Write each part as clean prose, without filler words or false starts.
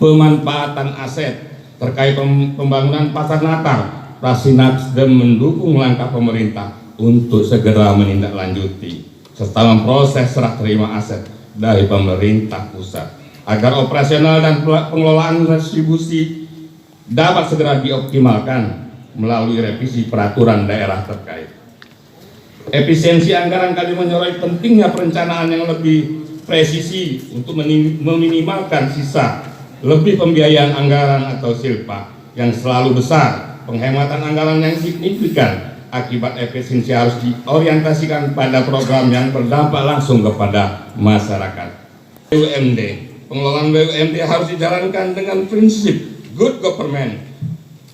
pemanfaatan aset terkait pembangunan pasar natar, fraksi Nasdem mendukung langkah pemerintah untuk segera menindaklanjuti serta memproses serah terima aset dari pemerintah pusat agar operasional dan pengelolaan distribusi dapat segera dioptimalkan melalui revisi peraturan daerah terkait. Efisiensi anggaran kami menyoroti pentingnya perencanaan yang lebih presisi untuk meminimalkan sisa lebih pembiayaan anggaran atau silpa yang selalu besar. Penghematan anggaran yang signifikan akibat efisiensi harus diorientasikan pada program yang berdampak langsung kepada masyarakat. BUMD, pengelolaan BUMD harus dijalankan dengan prinsip good government,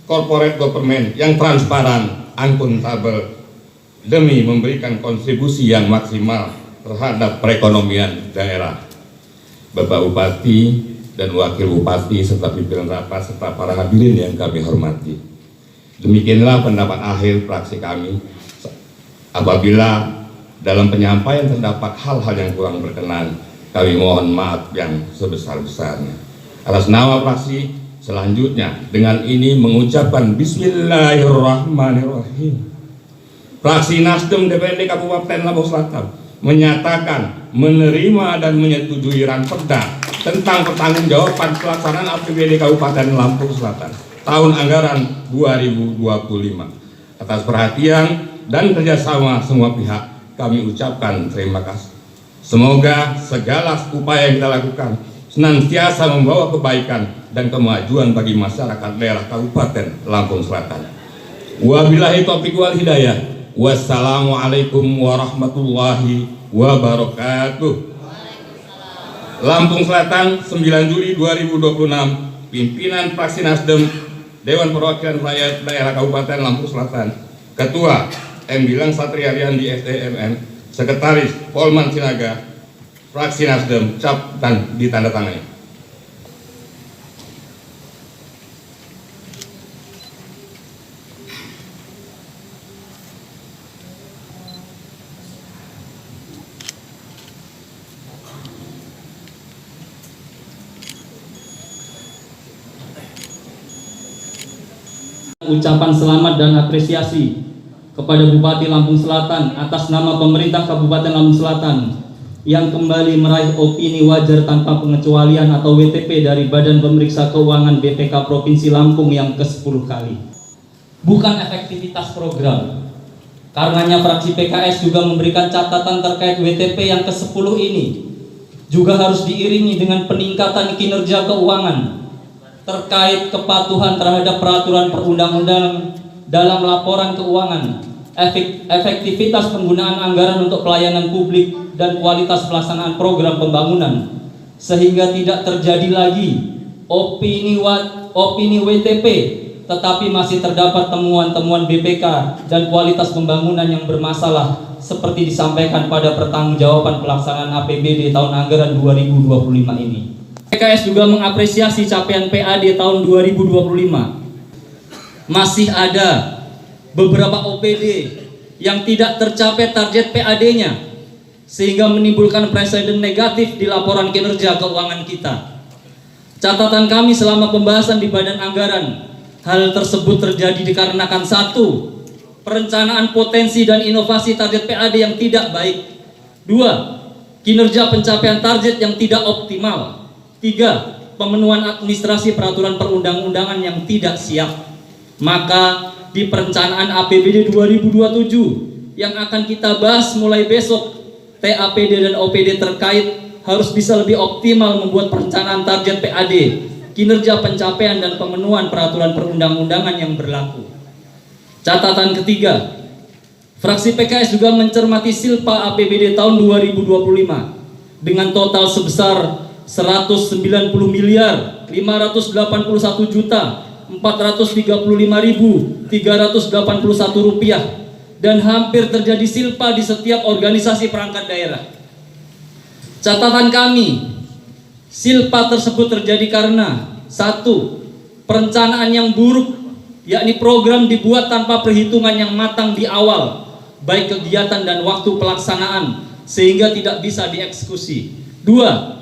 corporate government yang transparan, akuntabel, demi memberikan kontribusi yang maksimal terhadap perekonomian daerah. Bapak Bupati dan Wakil Bupati serta pimpinan rapat serta para hadirin yang kami hormati, demikianlah pendapat akhir fraksi kami. Apabila dalam penyampaian terdapat hal-hal yang kurang berkenan, kami mohon maaf yang sebesar-besarnya. Atas nama fraksi selanjutnya, dengan ini mengucapkan Bismillahirrahmanirrahim. Fraksi Nasdem DPRD Kabupaten Lampung Selatan menyatakan menerima dan menyetujui Ranperda tentang pertanggungjawaban pelaksanaan APBD Kabupaten Lampung Selatan tahun anggaran 2025. Atas perhatian dan kerjasama semua pihak, kami ucapkan terima kasih. Semoga segala upaya yang kita lakukan senantiasa membawa kebaikan dan kemajuan bagi masyarakat daerah Kabupaten Lampung Selatan. Wabillahi taufiq wal hidayah. Wassalamualaikum warahmatullahi wabarakatuh. Lampung Selatan, 9 Juli 2026. Pimpinan fraksi Nasdem, Dewan Perwakilan Rakyat Daerah Kabupaten Lampung Selatan. Ketua M. Gilang Satria Riyandi SDMN, Sekretaris Polman Sinaga, fraksi Nasdem, cap dan ditandatangani. Ucapan selamat dan apresiasi kepada Bupati Lampung Selatan atas nama pemerintah Kabupaten Lampung Selatan yang kembali meraih opini wajar tanpa pengecualian atau WTP dari Badan Pemeriksa Keuangan BPK Provinsi Lampung yang ke-10 kali. Bukan efektivitas program. Karenanya fraksi PKS juga memberikan catatan terkait WTP yang ke-10 ini juga harus diiringi dengan peningkatan kinerja keuangan terkait kepatuhan terhadap peraturan perundang-undangan dalam laporan keuangan, efektivitas penggunaan anggaran untuk pelayanan publik, dan kualitas pelaksanaan program pembangunan, sehingga tidak terjadi lagi opini WTP, tetapi masih terdapat temuan-temuan BPK dan kualitas pembangunan yang bermasalah seperti disampaikan pada pertanggungjawaban pelaksanaan APBD tahun anggaran 2025 ini. PKS juga mengapresiasi capaian PAD tahun 2025. Masih ada beberapa OPD yang tidak tercapai target PAD-nya, sehingga menimbulkan presiden negatif di laporan kinerja keuangan kita. Catatan kami selama pembahasan di Badan Anggaran, hal tersebut terjadi dikarenakan: 1. Perencanaan potensi dan inovasi target PAD yang tidak baik. 2. Kinerja pencapaian target yang tidak optimal. 3. Pemenuhan administrasi peraturan perundang-undangan yang tidak siap. Maka di perencanaan APBD 2027 yang akan kita bahas mulai besok, TAPD dan OPD terkait harus bisa lebih optimal membuat perencanaan target PAD, kinerja pencapaian dan pemenuhan peraturan perundang-undangan yang berlaku. Catatan ketiga, fraksi PKS juga mencermati silpa APBD tahun 2025 dengan total sebesar 190.581.435.381 rupiah, dan hampir terjadi silpa di setiap organisasi perangkat daerah. Catatan kami, silpa tersebut terjadi karena: 1. Perencanaan yang buruk, yakni program dibuat tanpa perhitungan yang matang di awal, baik kegiatan dan waktu pelaksanaan, sehingga tidak bisa dieksekusi. 2.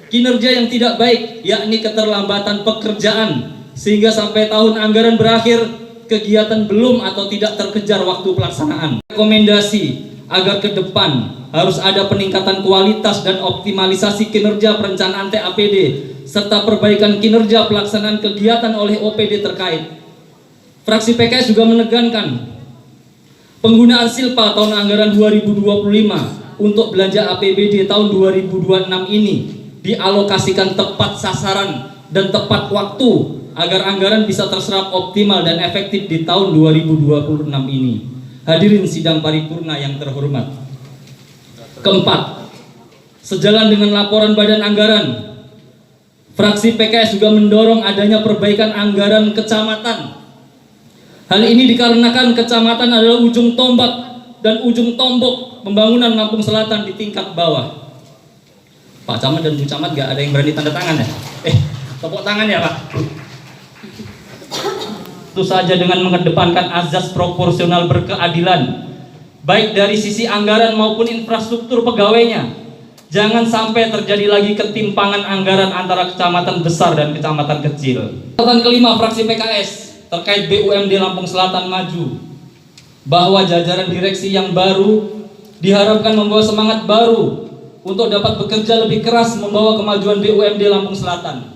kinerja yang tidak baik, yakni keterlambatan pekerjaan, sehingga sampai tahun anggaran berakhir kegiatan belum atau tidak terkejar waktu pelaksanaan. Rekomendasi agar ke depan harus ada peningkatan kualitas dan optimalisasi kinerja perencanaan TAPD serta perbaikan kinerja pelaksanaan kegiatan oleh OPD terkait. Fraksi PKS juga menekankan penggunaan silpa tahun anggaran 2025 untuk belanja APBD tahun 2026 ini dialokasikan tepat sasaran dan tepat waktu agar anggaran bisa terserap optimal dan efektif di tahun 2026 ini. Hadirin sidang paripurna yang terhormat. Keempat, sejalan dengan laporan Badan Anggaran, fraksi PKS juga mendorong adanya perbaikan anggaran kecamatan. Hal ini dikarenakan kecamatan adalah ujung tombak dan ujung tombok pembangunan Lampung Selatan di tingkat bawah. Pak Camat dan Bu Camat gak ada yang berani tanda tangan ya? Tepuk tangan ya Pak. Itu saja dengan mengedepankan azas proporsional berkeadilan, baik dari sisi anggaran maupun infrastruktur pegawainya. Jangan sampai terjadi lagi ketimpangan anggaran antara kecamatan besar dan kecamatan kecil. Catatan kelima fraksi PKS terkait BUMD Lampung Selatan Maju, bahwa jajaran direksi yang baru diharapkan membawa semangat baru untuk dapat bekerja lebih keras membawa kemajuan BUMD Lampung Selatan.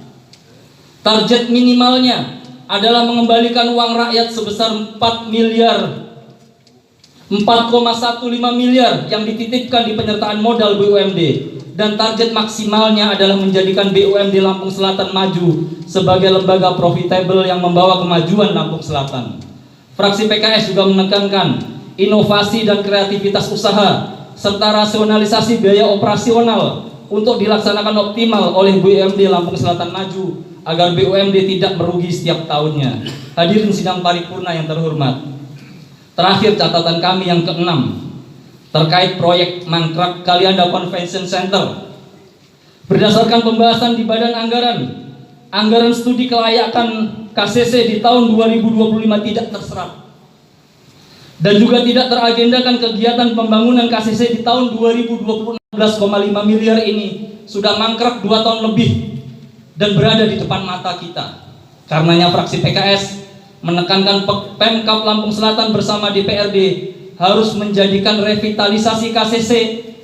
Target minimalnya adalah mengembalikan uang rakyat sebesar 4,15 miliar yang dititipkan di penyertaan modal BUMD, dan target maksimalnya adalah menjadikan BUMD Lampung Selatan Maju sebagai lembaga profitable yang membawa kemajuan Lampung Selatan. Fraksi PKS juga menekankan inovasi dan kreativitas usaha serta rasionalisasi biaya operasional untuk dilaksanakan optimal oleh BUMD Lampung Selatan Maju agar BUMD tidak merugi setiap tahunnya. Hadirin sidang paripurna yang terhormat. Terakhir, catatan kami yang keenam terkait proyek Mangkrak Kalianda Convention Center. Berdasarkan pembahasan di Badan Anggaran, anggaran studi kelayakan KCC di tahun 2025 tidak terserap, dan juga tidak teragendakan kegiatan pembangunan KCC di tahun 2020. 16,5 miliar ini sudah mangkrak 2 tahun lebih dan berada di depan mata kita. Karenanya fraksi PKS menekankan Pemkab Lampung Selatan bersama DPRD harus menjadikan revitalisasi KCC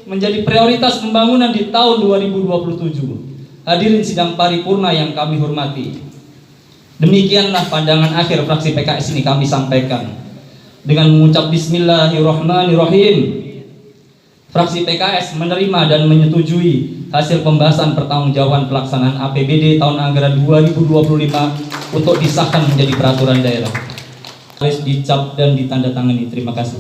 menjadi prioritas pembangunan di tahun 2027. Hadirin sidang paripurna yang kami hormati, demikianlah pandangan akhir fraksi PKS ini kami sampaikan. Dengan mengucap Bismillahirrahmanirrahim, fraksi PKS menerima dan menyetujui hasil pembahasan pertanggungjawaban pelaksanaan APBD tahun anggaran 2025 untuk disahkan menjadi peraturan daerah. Harus dicap dan ditandatangani. Terima kasih.